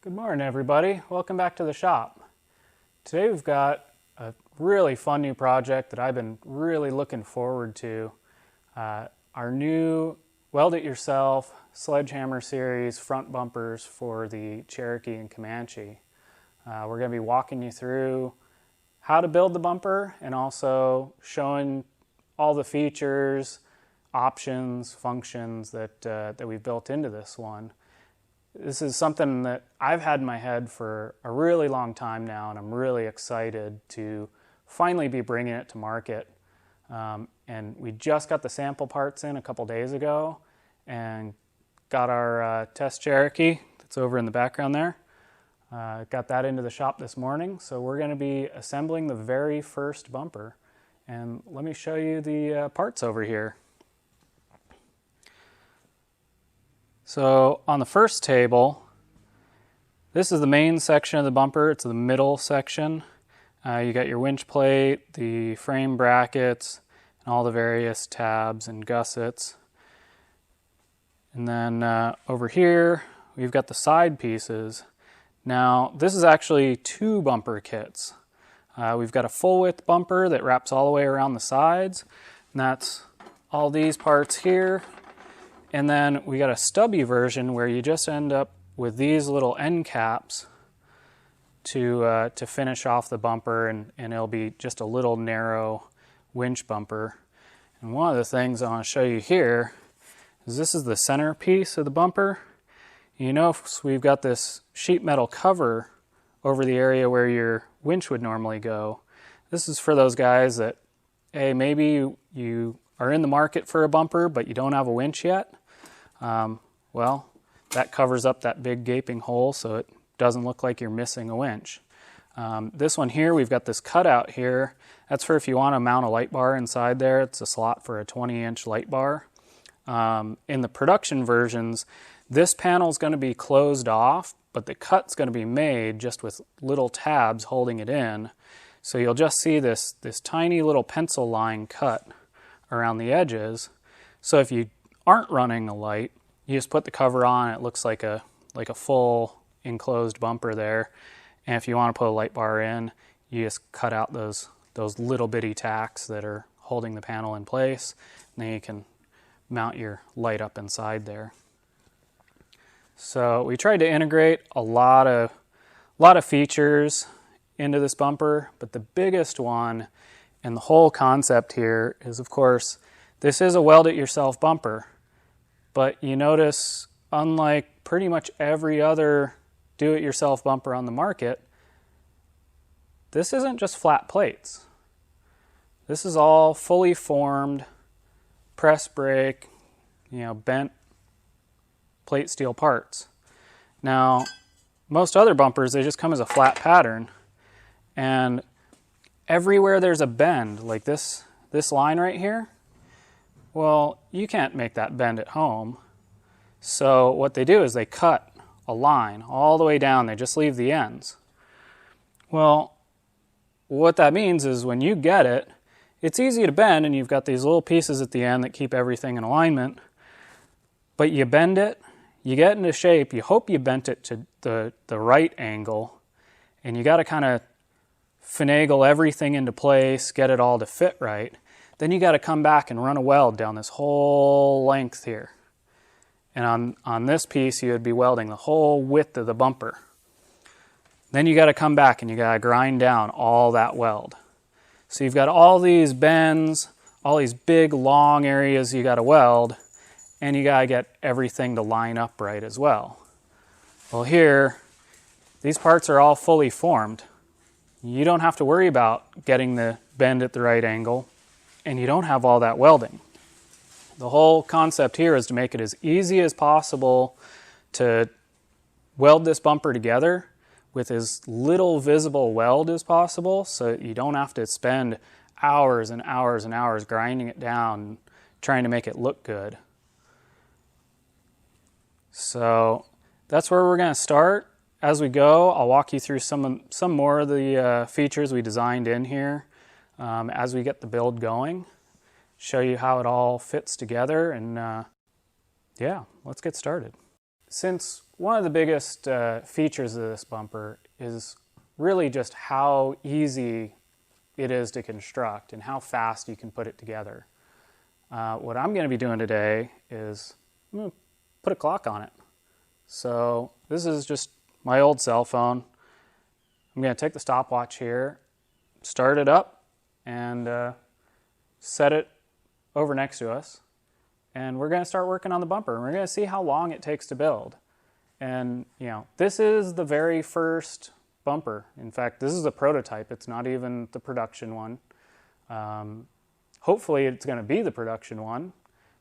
Good morning, everybody. Welcome back to the shop. Today we've got a really fun new project that I've been really looking forward to. Our new Weld-It-Yourself Sledgehammer series front bumpers for the Cherokee and Comanche. We're going to be walking you through how to build the bumper and also showing all the features, options, functions that we've built into this one. This is something that I've had in my head for a really long time now, and I'm really excited to finally be bringing it to market. And we just got the sample parts in a couple days ago and got our test Cherokee that's over in the background there. Got that into the shop this morning, so we're going to be assembling the very first bumper. And let me show you the parts over here. So on the first table, this is the main section of the bumper. It's the middle section. You got your winch plate, the frame brackets, and all the various tabs and gussets. And then over here, we've got the side pieces. Now, this is actually two bumper kits. We've got a full width bumper that wraps all the way around the sides, and that's all these parts here. And then we got a stubby version where you just end up with these little end caps to finish off the bumper, and it'll be just a little narrow winch bumper. And one of the things I want to show you here is this is the center piece of the bumper. You notice we've got this sheet metal cover over the area where your winch would normally go. This is for those guys that, hey, maybe you are in the market for a bumper but you don't have a winch yet. Well, that covers up that big gaping hole so it doesn't look like you're missing a winch. This one here, we've got this cutout here. That's for if you want to mount a light bar inside there. It's a slot for a 20-inch light bar. In the production versions, this panel is going to be closed off, but the cut's going to be made just with little tabs holding it in. So you'll just see this tiny little pencil line cut around the edges. So if you aren't running a light, you just put the cover on. It looks like a full enclosed bumper there. And if you want to put a light bar in, you just cut out those little bitty tacks that are holding the panel in place, and then you can mount your light up inside there. So we tried to integrate a lot of features into this bumper, but the biggest one and the whole concept here is, of course, this is a weld-it-yourself bumper. But you notice, unlike pretty much every other do-it-yourself bumper on the market, this isn't just flat plates. This is all fully formed, press brake, bent plate steel parts. Now, most other bumpers, they just come as a flat pattern. And everywhere there's a bend, like this line right here, well, you can't make that bend at home. So what they do is they cut a line all the way down. They just leave the ends. Well, what that means is when you get it, it's easy to bend, and you've got these little pieces at the end that keep everything in alignment. But you bend it, you get into shape, you hope you bent it to the right angle, and you got to kind of finagle everything into place, get it all to fit right. Then you got to come back and run a weld down this whole length here. And on this piece, you would be welding the whole width of the bumper. Then you got to come back and you got to grind down all that weld. So you've got all these bends, all these big long areas you got to weld, and you got to get everything to line up right as well. Well, here, these parts are all fully formed. You don't have to worry about getting the bend at the right angle, and you don't have all that welding. The whole concept here is to make it as easy as possible to weld this bumper together with as little visible weld as possible, so you don't have to spend hours and hours and hours grinding it down, trying to make it look good. So that's where we're going to start. As we go, I'll walk you through some more of the features we designed in here as we get the build going, show you how it all fits together, and yeah, let's get started. Since one of the biggest features of this bumper is really just how easy it is to construct and how fast you can put it together. What I'm going to be doing today is I'm going to put a clock on it. So this is just my old cell phone. I'm going to take the stopwatch here, start it up, and set it over next to us. And we're going to start working on the bumper. And we're going to see how long it takes to build. And, you know, this is the very first bumper. In fact, this is a prototype. It's not even the production one. Hopefully it's going to be the production one.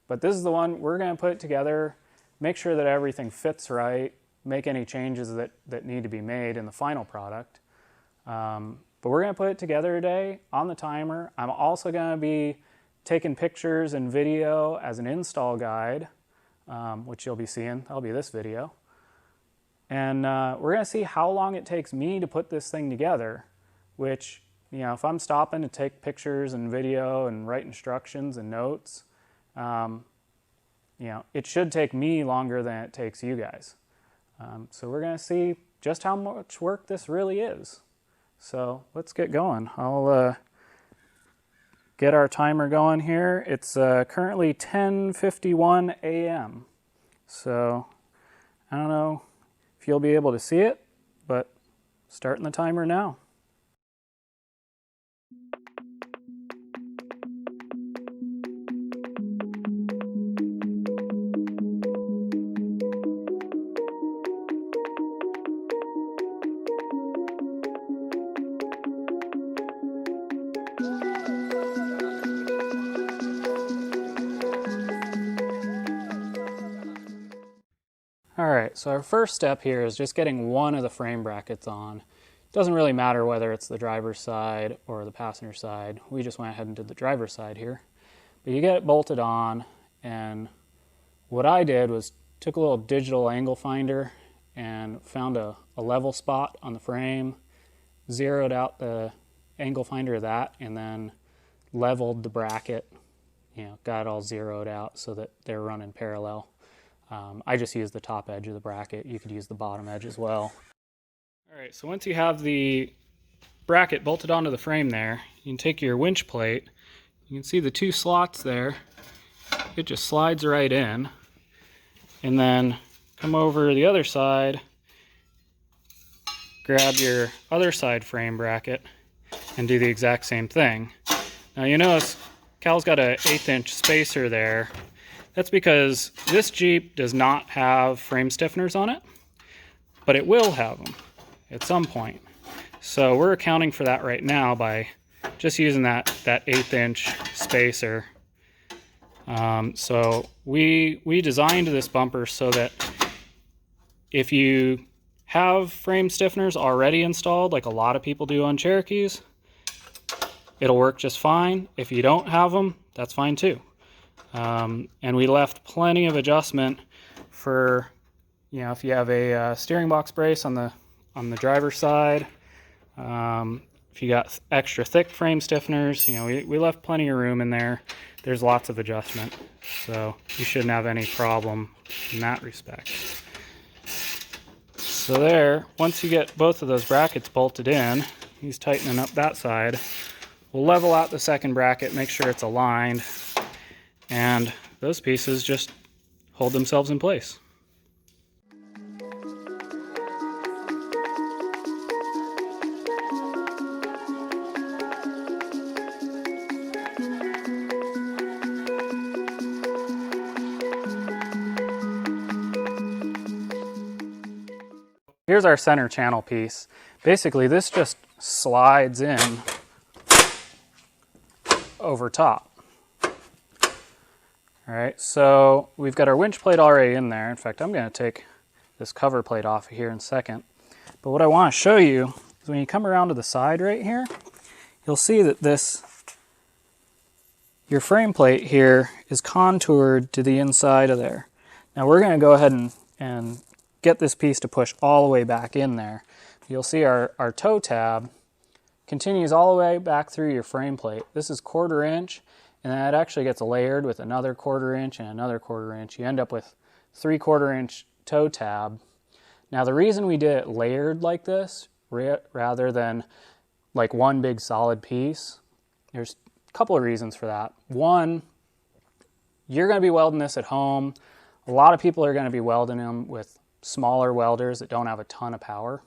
But this is the one we're going to put it together, make sure that everything fits right, make any changes that need to be made in the final product. But we're going to put it together today on the timer. I'm also going to be taking pictures and video as an install guide, which you'll be seeing. That'll be this video. And we're going to see how long it takes me to put this thing together, which, you know, if I'm stopping to take pictures and video and write instructions and notes, you know, it should take me longer than it takes you guys. So we're going to see just how much work this really is. So let's get going. I'll get our timer going here. It's currently 10:51 a.m. So I don't know if you'll be able to see it, but starting the timer now. Alright, so our first step here is just getting one of the frame brackets on. It doesn't really matter whether it's the driver's side or the passenger side. We just went ahead and did the driver's side here. But you get it bolted on, and what I did was took a little digital angle finder and found a level spot on the frame, zeroed out the angle finder of that, and then leveled the bracket, you know, got it all zeroed out so that they're running parallel. I just used the top edge of the bracket. You could use the bottom edge as well. Alright, so once you have the bracket bolted onto the frame there, you can take your winch plate. You can see the two slots there. It just slides right in. And then come over the other side, grab your other side frame bracket, and do the exact same thing. Now you notice Cal's got an 1/8 inch spacer there. That's because this Jeep does not have frame stiffeners on it, but it will have them at some point. So we're accounting for that right now by just using that 1/8 inch spacer. So we designed this bumper so that if you have frame stiffeners already installed, like a lot of people do on Cherokees, it'll work just fine. If you don't have them, that's fine too. And we left plenty of adjustment for, you know, if you have a steering box brace on the driver's side, if you got extra thick frame stiffeners, you know, we left plenty of room in there. There's lots of adjustment, so you shouldn't have any problem in that respect. So there, once you get both of those brackets bolted in, he's tightening up that side. We'll level out the second bracket, make sure it's aligned. And those pieces just hold themselves in place. Here's our center channel piece. Basically, this just slides in over top. All right, so we've got our winch plate already in there. In fact, I'm going to take this cover plate off of here in a second. But what I want to show you is when you come around to the side right here, you'll see that your frame plate here is contoured to the inside of there. Now we're going to go ahead and get this piece to push all the way back in there. You'll see our toe tab continues all the way back through your frame plate. This is 1/4 inch. And then it actually gets layered with another 1/4 inch and another 1/4 inch. You end up with 3/4 inch toe tab. Now the reason we did it layered like this, rather than like one big solid piece, there's a couple of reasons for that. One, you're going to be welding this at home. A lot of people are going to be welding them with smaller welders that don't have a ton of power.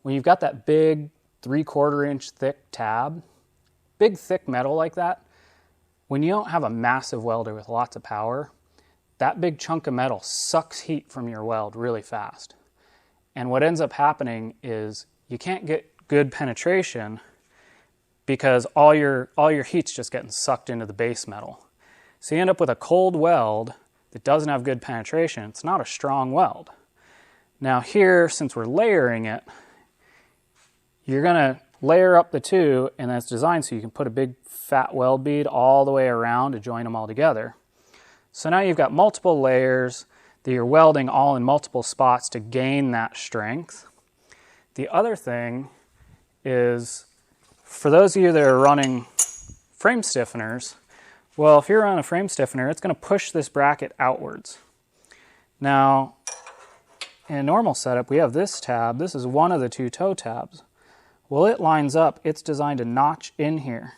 When you've got that big 3/4 inch thick tab, big thick metal like that, when you don't have a massive welder with lots of power, that big chunk of metal sucks heat from your weld really fast. And what ends up happening is you can't get good penetration because all your heat's just getting sucked into the base metal. So you end up with a cold weld that doesn't have good penetration. It's not a strong weld. Now here, since we're layering it, you're gonna layer up the two, and that's designed so you can put a big fat weld bead all the way around to join them all together. So now you've got multiple layers that you're welding all in multiple spots to gain that strength. The other thing is, for those of you that are running frame stiffeners, well, if you're on a frame stiffener, it's going to push this bracket outwards. Now, in a normal setup, we have this tab. This is one of the two toe tabs. Well, it lines up. It's designed to notch in here.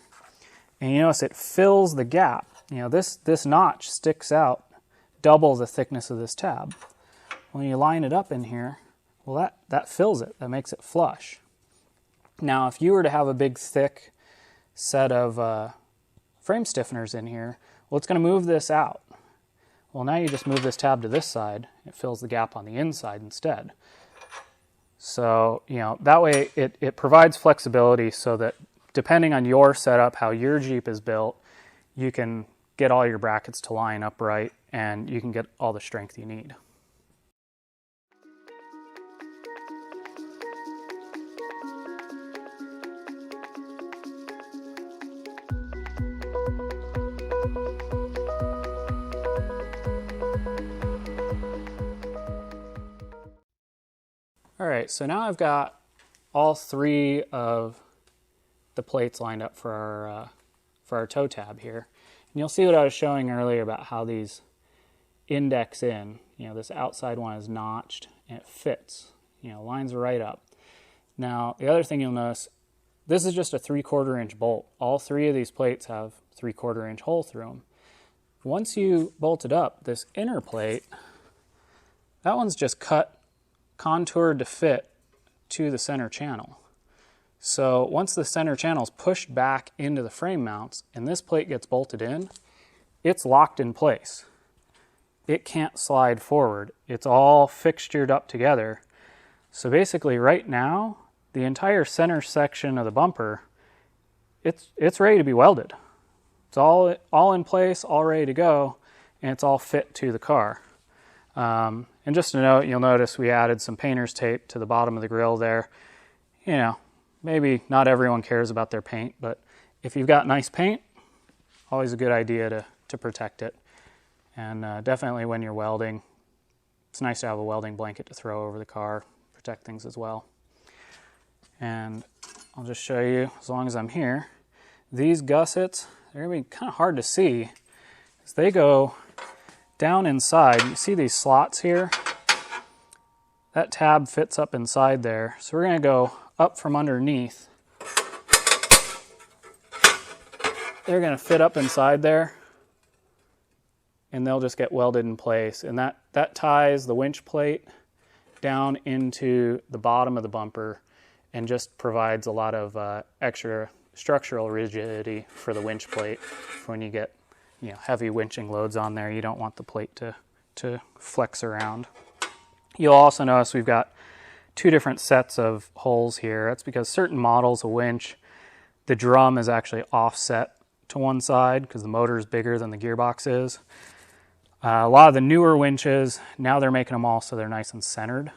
And you notice it fills the gap. You know, this notch sticks out double the thickness of this tab. When you line it up in here, well, that fills it. That makes it flush. Now, if you were to have a big, thick set of frame stiffeners in here, well, it's going to move this out. Well, now you just move this tab to this side. It fills the gap on the inside instead. So, you know, that way it provides flexibility so that depending on your setup, how your Jeep is built, you can get all your brackets to line up right and you can get all the strength you need. All right, so now I've got all three of the plates lined up for our toe tab here. And you'll see what I was showing earlier about how these index in. You know, this outside one is notched and it fits, you know, lines right up. Now, the other thing you'll notice, this is just a 3/4 inch bolt. All three of these plates have 3/4 inch hole through them. Once you bolt it up, this inner plate, that one's just contoured to fit to the center channel. So once the center channel is pushed back into the frame mounts and this plate gets bolted in, it's locked in place. It can't slide forward. It's all fixtured up together. So basically right now, the entire center section of the bumper, it's ready to be welded. It's all in place, all ready to go, and it's all fit to the car. And just a note, you'll notice we added some painter's tape to the bottom of the grill there. You know, maybe not everyone cares about their paint, but if you've got nice paint, always a good idea to protect it. And definitely when you're welding, it's nice to have a welding blanket to throw over the car, protect things as well. And I'll just show you, as long as I'm here, these gussets, they're going to be kind of hard to see as they go down inside. You see these slots here? That tab fits up inside there. So we're going to go up from underneath. They're going to fit up inside there and they'll just get welded in place. And that ties the winch plate down into the bottom of the bumper and just provides a lot of extra structural rigidity for the winch plate for when you get, you know, heavy winching loads on there. You don't want the plate to flex around. You'll also notice we've got two different sets of holes here. That's because certain models of winch, the drum is actually offset to one side because the motor is bigger than the gearbox is. A lot of the newer winches, now they're making them all so they're nice and centered.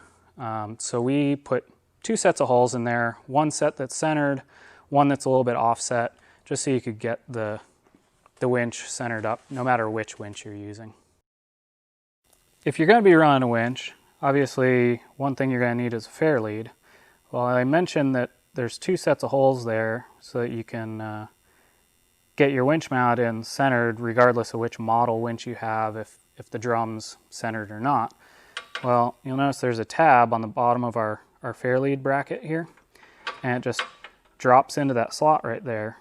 So we put two sets of holes in there, one set that's centered, one that's a little bit offset, just so you could get the winch centered up, no matter which winch you're using. If you're going to be running a winch, obviously one thing you're going to need is a Fairlead. Well, I mentioned that there's two sets of holes there so that you can get your winch mount in centered regardless of which model winch you have, if the drum's centered or not. Well, you'll notice there's a tab on the bottom of our Fairlead bracket here, and it just drops into that slot right there.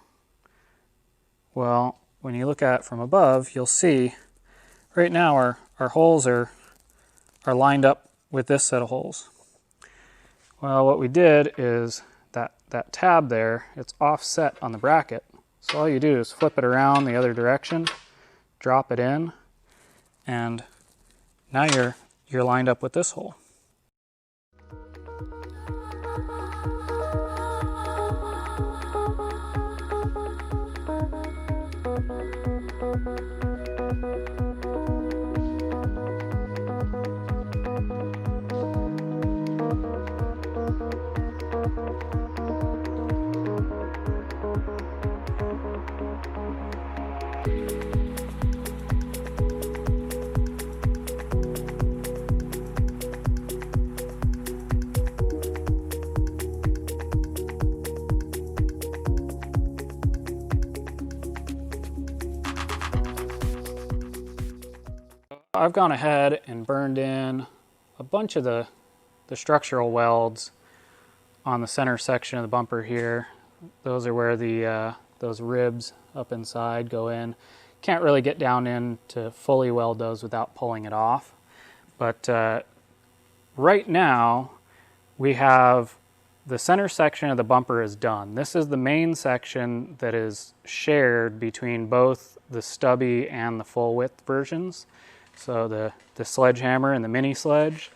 Well, when you look at it from above, you'll see right now our holes are lined up with this set of holes. Well, what we did is that tab there, it's offset on the bracket. So all you do is flip it around the other direction, drop it in, and now you're lined up with this hole. I've gone ahead and burned in a bunch of the structural welds on the center section of the bumper here. Those are where those ribs up inside go in. Can't really get down in to fully weld those without pulling it off. But right now we have the center section of the bumper is done. This is the main section that is shared between both the stubby and the full width versions. So the Sledgehammer and the mini sledge.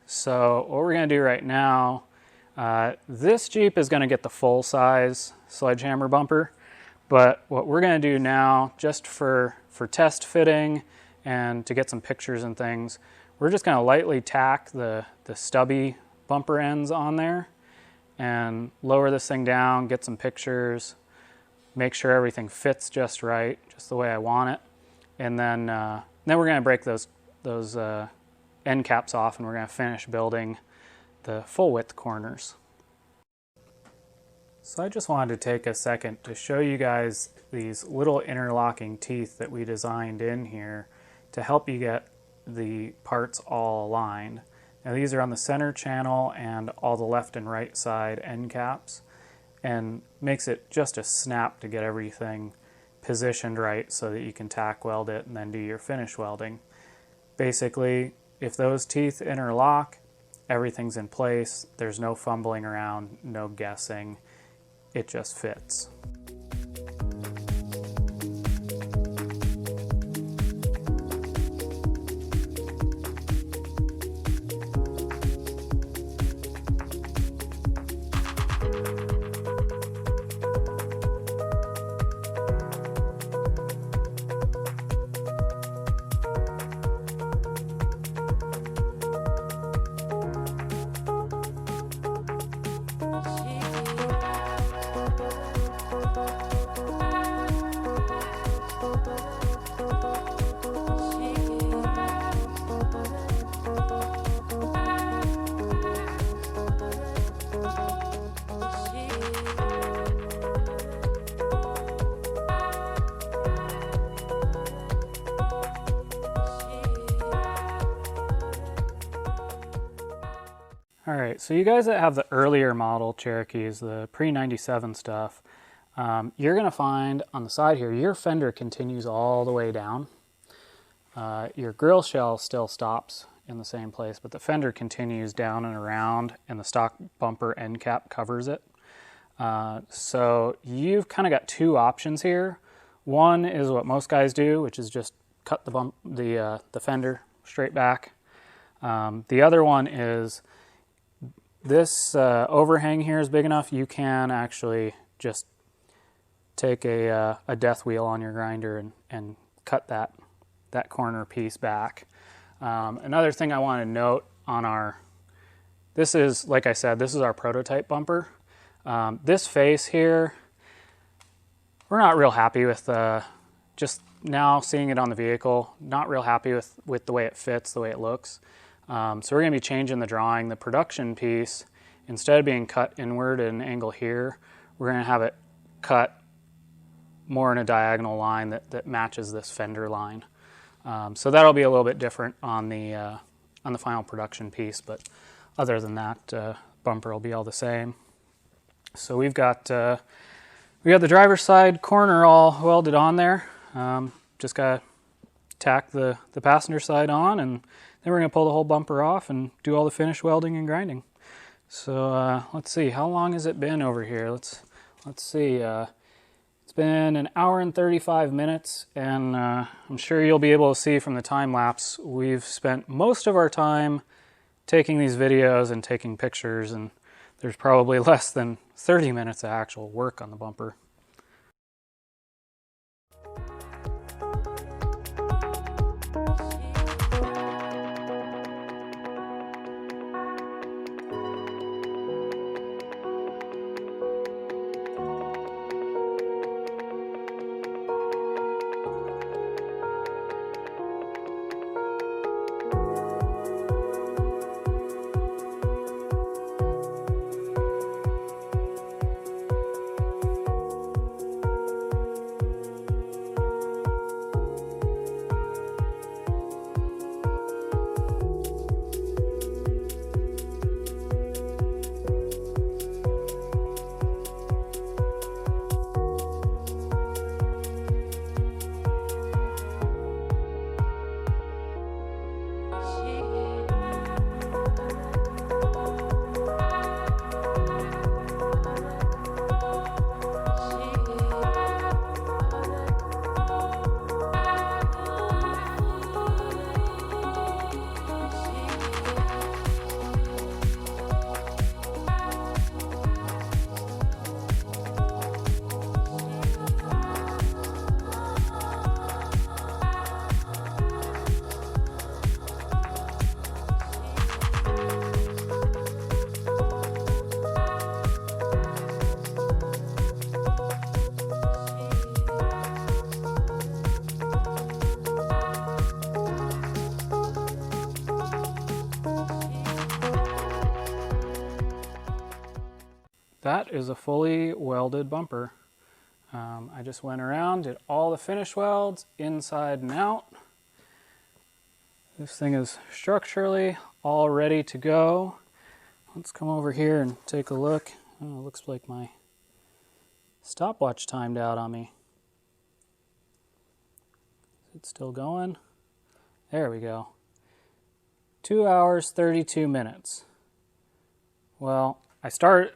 So what we're going to do right now, this Jeep is going to get the full size Sledgehammer bumper, but what we're going to do now, just for test fitting and to get some pictures and things, we're just going to lightly tack the stubby bumper ends on there and lower this thing down, get some pictures, make sure everything fits just right, just the way I want it. And then we're going to break those end caps off, and we're going to finish building the full width corners. So I just wanted to take a second to show you guys these little interlocking teeth that we designed in here to help you get the parts all aligned. Now these are on the center channel and all the left and right side end caps, and makes it just a snap to get everything positioned right so that you can tack weld it and then do your finish welding. Basically, if those teeth interlock, everything's in place. There's no fumbling around, no guessing. It just fits. Alright, so you guys that have the earlier model Cherokees, the pre-97 stuff, you're going to find on the side here, your fender continues all the way down. Your grill shell still stops in the same place, but the fender continues down and around, and the stock bumper end cap covers it. So you've kind of got two options here. One is what most guys do, which is just cut the fender straight back. The other one is this overhang here is big enough, you can actually just take a death wheel on your grinder and cut that corner piece back. Another thing I want to note on this is, like I said, this is our prototype bumper. This face here, we're not real happy with, just now seeing it on the vehicle, not real happy with the way it fits, the way it looks. So we're going to be changing the drawing. The production piece, instead of being cut inward at an angle here, we're going to have it cut more in a diagonal line that matches this fender line. So that'll be a little bit different on the final production piece, but other than that, bumper will be all the same. So we got the driver's side corner all welded on there. Just got to tack the passenger side on, and then we're going to pull the whole bumper off and do all the finish welding and grinding. So let's see, how long has it been over here? Let's see. It's been an hour and 35 minutes, and I'm sure you'll be able to see from the time lapse, we've spent most of our time taking these videos and taking pictures, and there's probably less than 30 minutes of actual work on the bumper. That is a fully welded bumper. I just went around, did all the finish welds inside and out. This thing is structurally all ready to go. Let's come over here and take a look. Oh, it looks like my stopwatch timed out on me. Is it still going? There we go. 2 hours, 32 minutes. Well,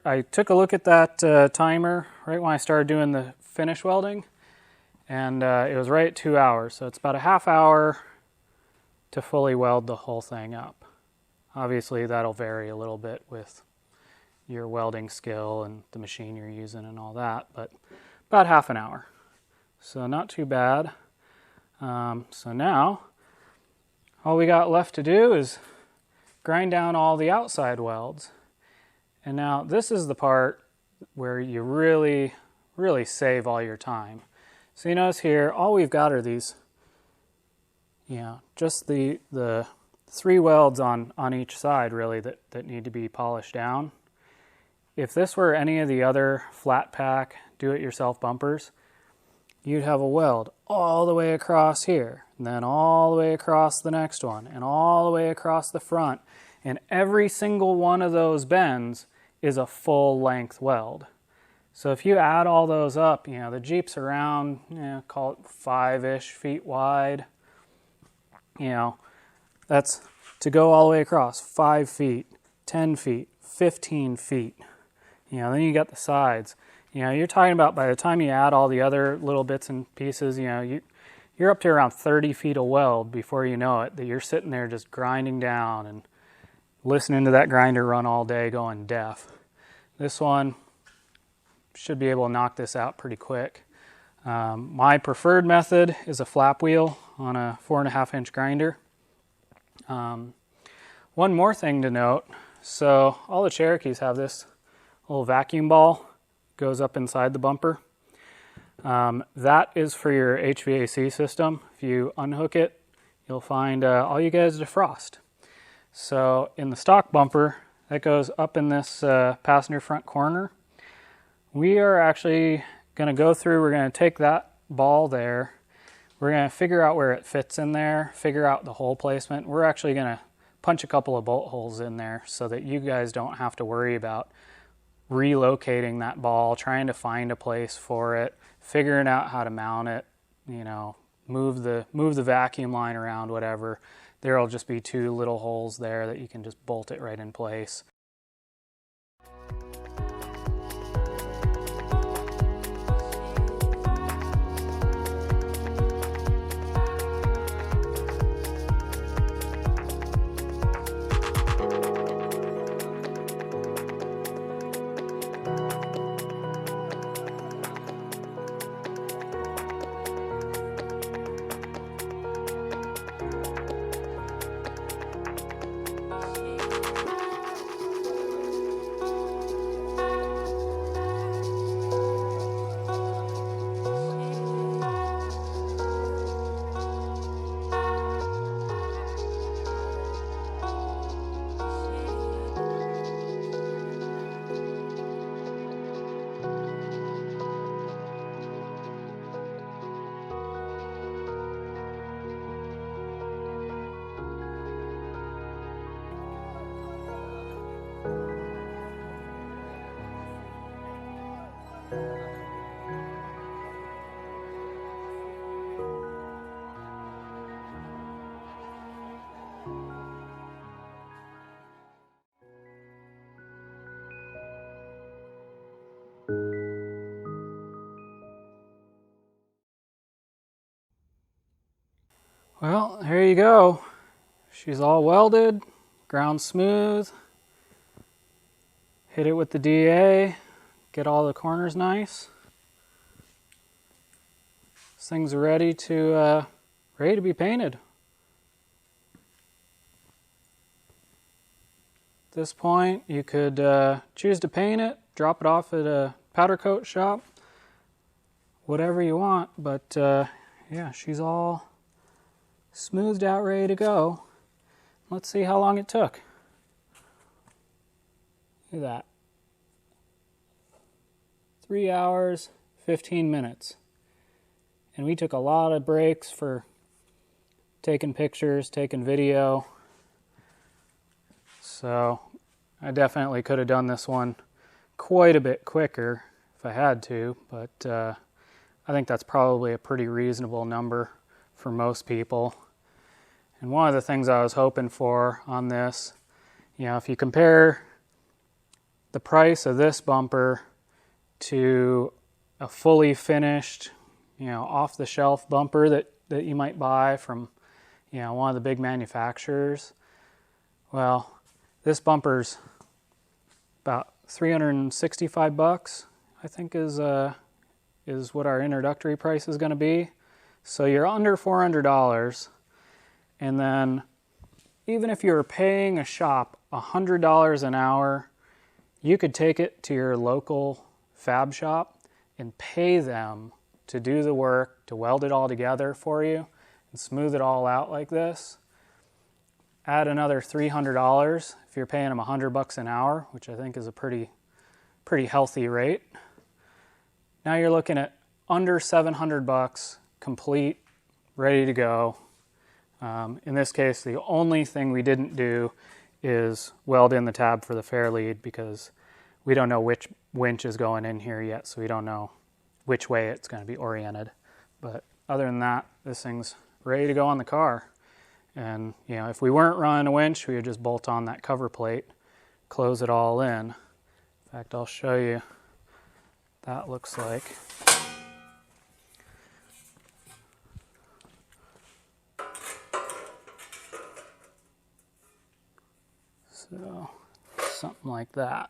I took a look at that timer right when I started doing the finish welding, and it was right at 2 hours. So it's about a half hour to fully weld the whole thing up. Obviously, that'll vary a little bit with your welding skill and the machine you're using and all that, but about half an hour. So not too bad. So now, all we got left to do is grind down all the outside welds. And now this is the part where you really, really save all your time. So you notice here, all we've got are these, just the 3 welds on each side really that need to be polished down. If this were any of the other flat pack do-it-yourself bumpers, you'd have a weld all the way across here, and then all the way across the next one, and all the way across the front. And every single one of those bends is a full length weld. So if you add all those up, the Jeep's around, call it 5-ish feet wide. That's to go all the way across, 5 feet, 10 feet, 15 feet. Then you got the sides. You're talking about by the time you add all the other little bits and pieces, you're up to around 30 feet of weld before you know it, that you're sitting there just grinding down and listening to that grinder run all day going deaf. This one should be able to knock this out pretty quick. My preferred method is a flap wheel on a 4.5-inch grinder. One more thing to note, so all the Cherokees have this little vacuum ball, goes up inside the bumper. That is for your HVAC system. If you unhook it, you'll find all you get is defrost. So in the stock bumper, that goes up in this passenger front corner. We are actually going to go through, we're going to take that ball there, We're going to figure out where it fits in there, figure out the hole placement. We're actually going to punch a couple of bolt holes in there so that you guys don't have to worry about relocating that ball, trying to find a place for it, figuring out how to mount it, you know, move the vacuum line around, whatever. There'll just be 2 little holes there that you can just bolt it right in place. Well, there you go. She's all welded, ground smooth. Hit it with the DA, get all the corners nice. This thing's ready to be painted. At this point, you could choose to paint it, drop it off at a powder coat shop, whatever you want. But yeah, she's all smoothed out, ready to go. Let's see how long it took. Look at that. 3 hours, 15 minutes. And we took a lot of breaks for taking pictures, taking video. So I definitely could have done this one quite a bit quicker if I had to, but I think that's probably a pretty reasonable number for most people. And one of the things I was hoping for on this, you know, if you compare the price of this bumper to a fully finished, you know, off-the-shelf bumper that you might buy from, you know, one of the big manufacturers, well, this bumper's about $365, I think is what our introductory price is going to be. So you're under $400. And then even if you were paying a shop $100 an hour, you could take it to your local fab shop and pay them to do the work, to weld it all together for you and smooth it all out like this. Add another $300 if you're paying them $100 an hour, which I think is a pretty healthy rate. Now you're looking at under $700, complete, ready to go. In this case, the only thing we didn't do is weld in the tab for the Fairlead because we don't know which winch is going in here yet, so we don't know which way it's going to be oriented. But other than that, this thing's ready to go on the car. And you know, if we weren't running a winch, we would just bolt on that cover plate, close it all in. In fact, I'll show you what that looks like. So, something like that.